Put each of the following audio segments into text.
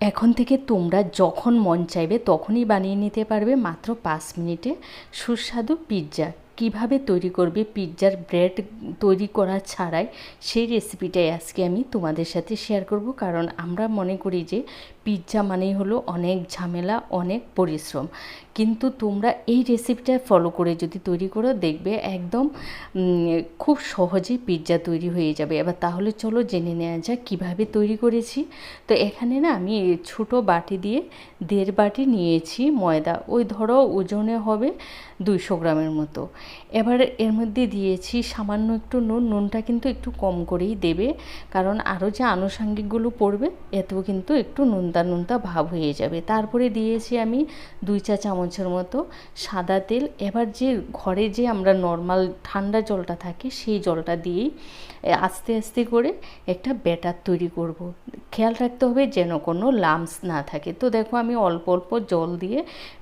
এখন থেকে তোমরা যখন মন চাইবে তখনই বানিয়ে নিতে পারবে মাত্র 5 মিনিটে সুস্বাদু পিৎজা। কিভাবে তৈরি করবে পিৎজার ব্রেড তৈরি করা ছাড়াই, সেই রেসিপিটাই আজকে আমি তোমাদের সাথে শেয়ার করব। কারণ আমরা মনে করি যে পিৎজা মানেই হলো অনেক ঝামেলা, অনেক পরিশ্রম, কিন্তু তোমরা এই রেসিপিটা ফলো করে যদি তৈরি করো দেখবে একদম খুব সহজেই পিৎজা তৈরি হয়ে যাবে। এবার তাহলে চলো জেনে নেওয়া যাক কীভাবে তৈরি করেছি। তো এখানে না আমি ছোটো বাটি দিয়ে 1.5 বাটি নিয়েছি ময়দা, ওই ধরো ওজনে হবে 200 গ্রামের মতো। এবার এর মধ্যে দিয়েছি সামান্য একটু নুন। নুনটা কিন্তু একটু কম করেই দেবে, কারণ আরও যে আনুষঙ্গিকগুলো পড়বে এতেও কিন্তু একটু নুনতা নুনতা ভাব হয়ে যাবে। তারপরে দিয়েছি আমি 2 চা চামচের মতো সাদা তেল। এবার যে ঘরে যে আমরা নর্মাল ঠান্ডা জলটা থাকে সেই জলটা দিয়েই আস্তে আস্তে করে একটা ব্যাটার তৈরি করব। খেয়াল রাখতে হবে যেন কোনো লাম্পস না থাকে। তো দেখো আমি অল্প অল্প জল দিয়ে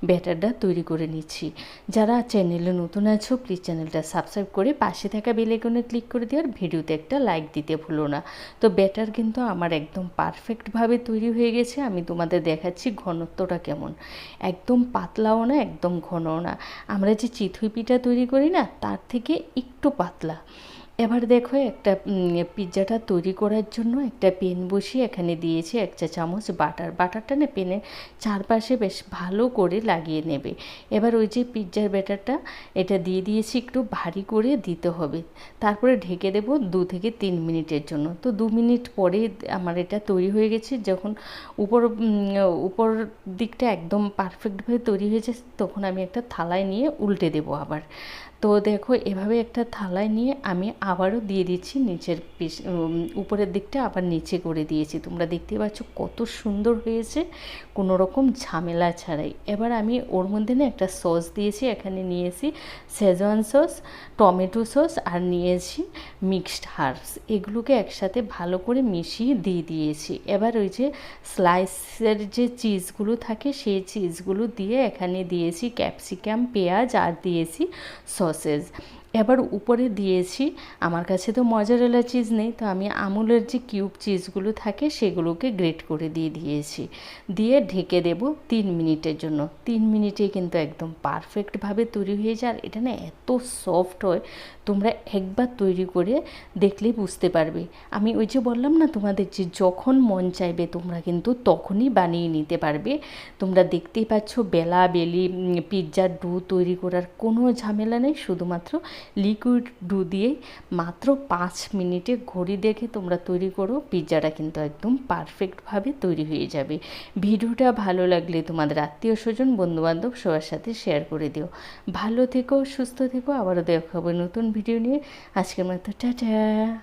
ব্যাটারটা তৈরি করে নিচ্ছি। যারা চ্যানেলে নতুন আছো প্লিজ চ্যানেলটা সাবস্ক্রাইব করে পাশে থাকা বেল আইকনে ক্লিক করে দিও, আর ভিডিওতে একটা লাইক দিতে ভুলো না। তো ব্যাটার কিন্তু আমার একদম পারফেক্টভাবে তৈরি হয়ে গেছে। আমি তোমাদের দেখাচ্ছি ঘনত্বটা কেমন। একদম পাতলাও না, একদম ঘনও না। আমরা যে চিতই পিঠা তৈরি করি না, তার থেকে একটু পাতলা। এবার দেখো একটা পিৎজাটা তৈরি করার জন্য একটা পেন বসিয়ে এখানে দিয়েছি 1 চা চামচ বাটার। বাটারটা না পেনের চারপাশে বেশ ভালো করে লাগিয়ে নেবে। এবার ওই যে পিৎজার ব্যাটারটা এটা দিয়ে দিয়েছি, একটু ভারী করে দিতে হবে। তারপরে ঢেকে দেবো 2 থেকে 3 মিনিটের জন্য। তো 2 মিনিট পরে আমার এটা তৈরি হয়ে গেছে। যখন উপর দিকটা একদম পারফেক্টভাবে তৈরি হয়েছে তখন আমি একটা থালায় নিয়ে উল্টে দেবো আবার। তো দেখো এভাবে একটা থালায় নিয়ে আমি আবারও দিয়ে দিচ্ছি নিচের পিস, উপরের দিকটা আবার নিচে করে দিয়েছি। তোমরা দেখতে পাচ্ছ কত সুন্দর হয়েছে, কোনো রকম ঝামেলা ছাড়াই। এবার আমি ওর মধ্যে না একটা সস দিয়েছি। এখানে নিয়েছি শেজওয়ান সস, টমেটো সস, আর নিয়েছি মিক্সড হার্বস। এগুলোকে একসাথে ভালো করে মিশিয়ে দিয়ে দিয়েছি। এবার ওই যে স্লাইসের যে চিজগুলো থাকে সেই চিজগুলো দিয়ে এখানে দিয়েছি ক্যাপসিকাম, পেঁয়াজ, আর দিয়েছি সসেজ। এবার উপরে দিয়েছি, আমার কাছে তো মজারেলা চিজ নেই, তো আমি আমুলের যে কিউব চিজগুলো থাকে সেগুলোকে গ্রেট করে দিয়েছি। দিয়ে ঢেকে দেব 3 মিনিটের জন্য। 3 মিনিটে কিন্তু একদম পারফেক্টভাবে তৈরি হয়ে যায়। আর এটা না এত সফট হয়, তোমরা একবার তৈরি করে দেখলেই বুঝতে পারবে। আমি ওই যে বললাম না তোমাদের যে যখন মন চাইবে তোমরা কিন্তু তখনই বানিয়ে নিতে পারবে। তোমরা দেখতেই পাচ্ছ বেলি পিৎজার ডো তৈরি করার কোনো ঝামেলা নেই। শুধুমাত্র লিকুইড ডো দিয়েই মাত্র 5 মিনিটে ঘড়ি দেখে তোমরা তৈরি করো, পিৎজাটা কিন্তু একদম পারফেক্টভাবে তৈরি হয়ে যাবে। ভিডিওটা ভালো লাগলে তোমাদের আত্মীয় স্বজন, বন্ধুবান্ধব সবার সাথে শেয়ার করে দিও। ভালো থেকো, সুস্থ থেকো, আবারও দেখা হবে নতুন ভিডিও নিয়ে। আজকের মতো টাটা।